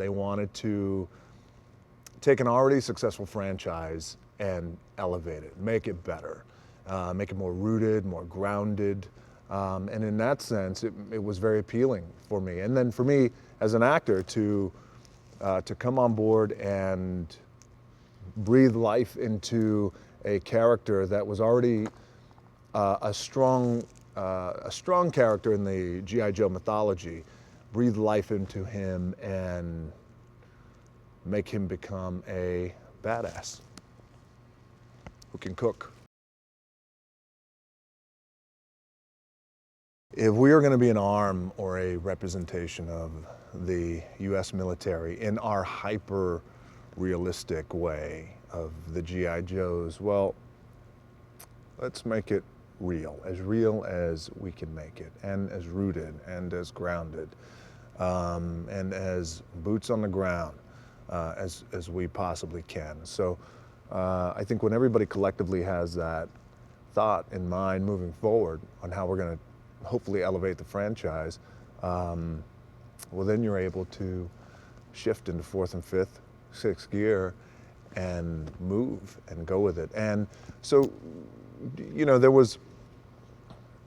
They wanted to take an already successful franchise and elevate it, make it better, make it more rooted, more grounded. And in that sense, it was very appealing for me. And then for me as an actor to come on board and breathe life into a character that was already a strong character in the G.I.Joe mythology, breathe life into him and make him become a badass who can cook. If we are going to be an arm or a representation of the U.S. military in our hyper-realistic way of the G.I. Joes, well, let's make it real as we can make it, and as rooted and as grounded, and as boots on the ground as we possibly can. So I think when everybody collectively has that thought in mind moving forward on how we're going to hopefully elevate the franchise, well, then you're able to shift into fourth and fifth, sixth gear and move and go with it. And so, you know, there was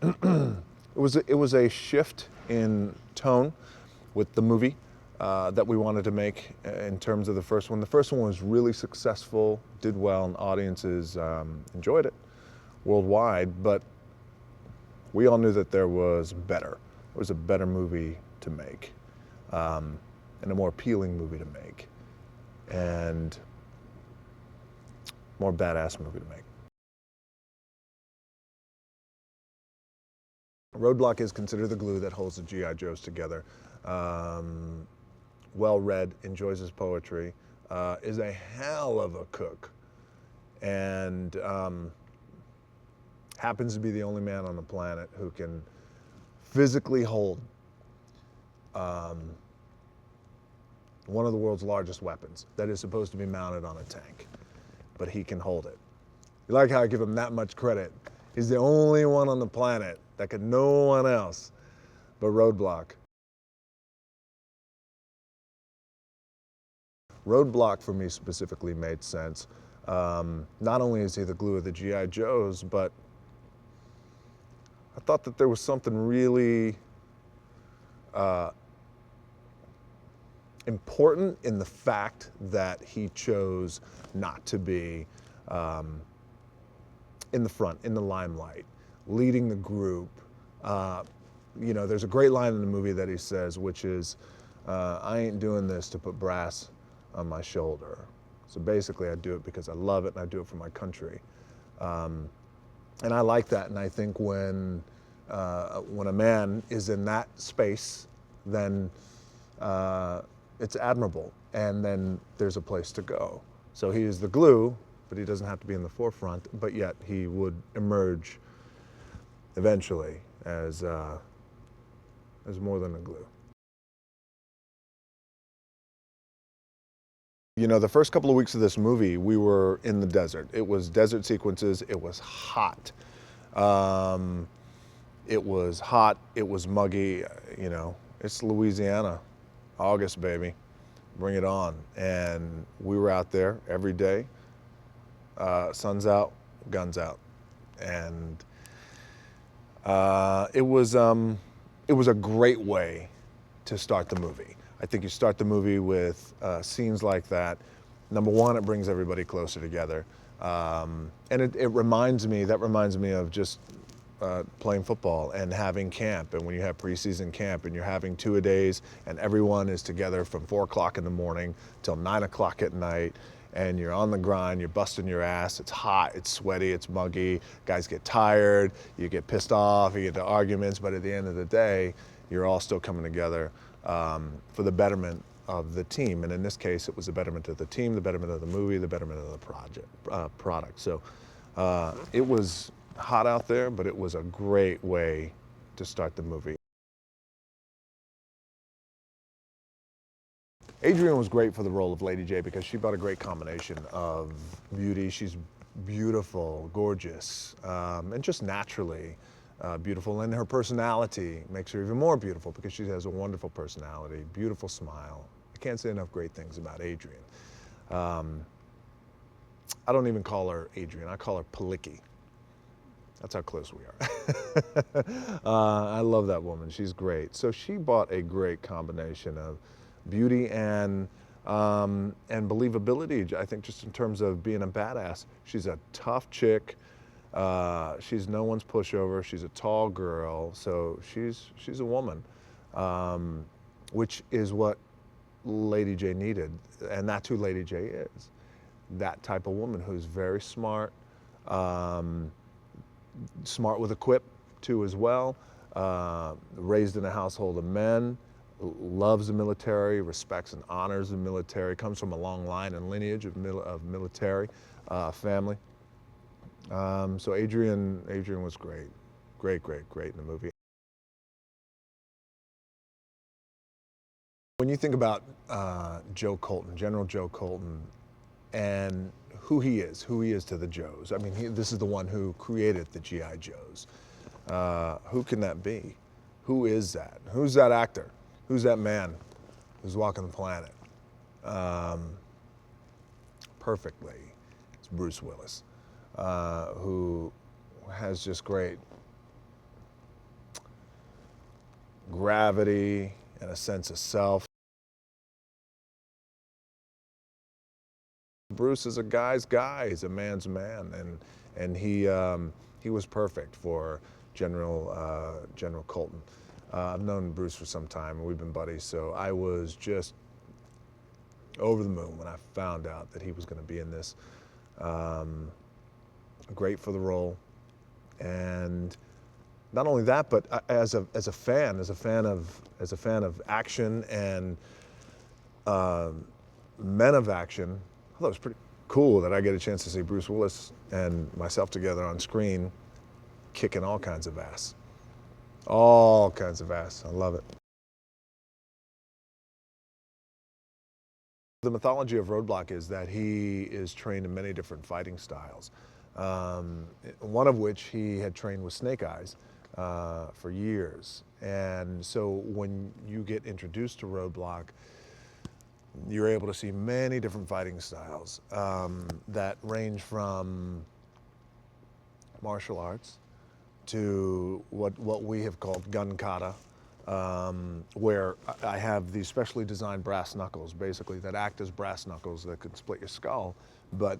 it was a shift in tone with the movie that we wanted to make in terms of the first one. The first one was really successful, did well, and audiences enjoyed it worldwide, but we all knew that there was better. There was a better movie to make, and a more appealing movie to make, and more badass movie to make. Roadblock is considered the glue that holds the G.I. Joes together. Well-read, enjoys his poetry, is a hell of a cook, and happens to be the only man on the planet who can physically hold one of the world's largest weapons that is supposed to be mounted on a tank, but he can hold it. You like how I give him that much credit? He's the only one on the planet that could, no one else but Roadblock. Roadblock for me specifically made sense. Not only is he the glue of the G.I. Joes, but I thought that there was something really important in the fact that he chose not to be in the front, in the limelight, leading the group. You know, there's a great line in the movie that he says, which is, I ain't doing this to put brass on my shoulder. So basically I do it because I love it and I do it for my country. And I like that, and I think when a man is in that space, then it's admirable, and then there's a place to go. So he is the glue, but he doesn't have to be in the forefront, but yet he would emerge eventually as more than a glue. You know, the first couple of weeks of this movie, we were in the desert. It was desert sequences. It was hot. It was hot. It was muggy. You know, it's Louisiana, August, baby. Bring it on. And we were out there every day. Sun's out, guns out, and it was a great way to start the movie. I think you start the movie with scenes like that. Number one, it brings everybody closer together. And it reminds me of just playing football and having camp. And when you have preseason camp and you're having 2-a-days and everyone is together from 4 o'clock in the morning till 9 o'clock at night, and you're on the grind, you're busting your ass, it's hot, it's sweaty, it's muggy, guys get tired, you get pissed off, you get into arguments, but at the end of the day, you're all still coming together for the betterment of the team. And in this case, it was the betterment of the team, the betterment of the movie, the betterment of the product. So it was hot out there, but it was a great way to start the movie. Adrianne was great for the role of Lady J because she brought a great combination of beauty. She's beautiful, gorgeous, and just naturally beautiful. And her personality makes her even more beautiful because she has a wonderful personality, beautiful smile. I can't say enough great things about Adrianne. I don't even call her Adrianne. I call her Palicki. That's how close we are. I love that woman. She's great. So she brought a great combination of beauty and believability. I think just in terms of being a badass. She's a tough chick. She's no one's pushover. She's a tall girl. So she's a woman, which is what Lady J needed, and that's who Lady J is. That type of woman who's very smart, smart with a quip too as well, raised in a household of men, loves the military, respects and honors the military, comes from a long line and lineage of military family. So Adrianne was great, great in the movie. When you think about Joe Colton, General Joe Colton, and who he is to the Joes. I mean, this is the one who created the G.I. Joes. Who can that be? Who is that? Who's that actor? Who's that man who's walking the planet? Perfectly, it's Bruce Willis, who has just great gravity and a sense of self. Bruce is a guy's guy. He's a man's man, and he was perfect for General Colton. I've known Bruce for some time, and we've been buddies. So I was just over the moon when I found out that he was going to be in this. Great for the role, and not only that, but as a fan of action and men of action. I thought it was pretty cool that I get a chance to see Bruce Willis and myself together on screen kicking all kinds of ass. All kinds of ass. I love it. The mythology of Roadblock is that he is trained in many different fighting styles, one of which he had trained with Snake Eyes for years. And so when you get introduced to Roadblock, you're able to see many different fighting styles that range from martial arts to what we have called gun kata, where I have these specially designed brass knuckles, basically, that act as brass knuckles that could split your skull, but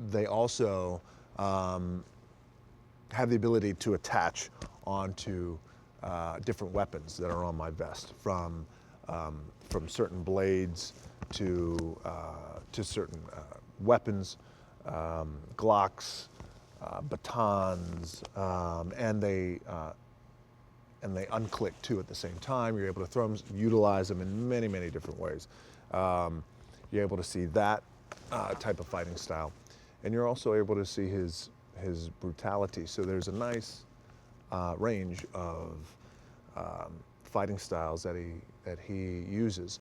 they also have the ability to attach onto different weapons that are on my vest, from certain blades to certain weapons, Glocks, batons, and they unclick too at the same time. You're able to throw them, utilize them in many, many different ways. You're able to see that type of fighting style, and you're also able to see his brutality. So there's a nice range of fighting styles that he uses.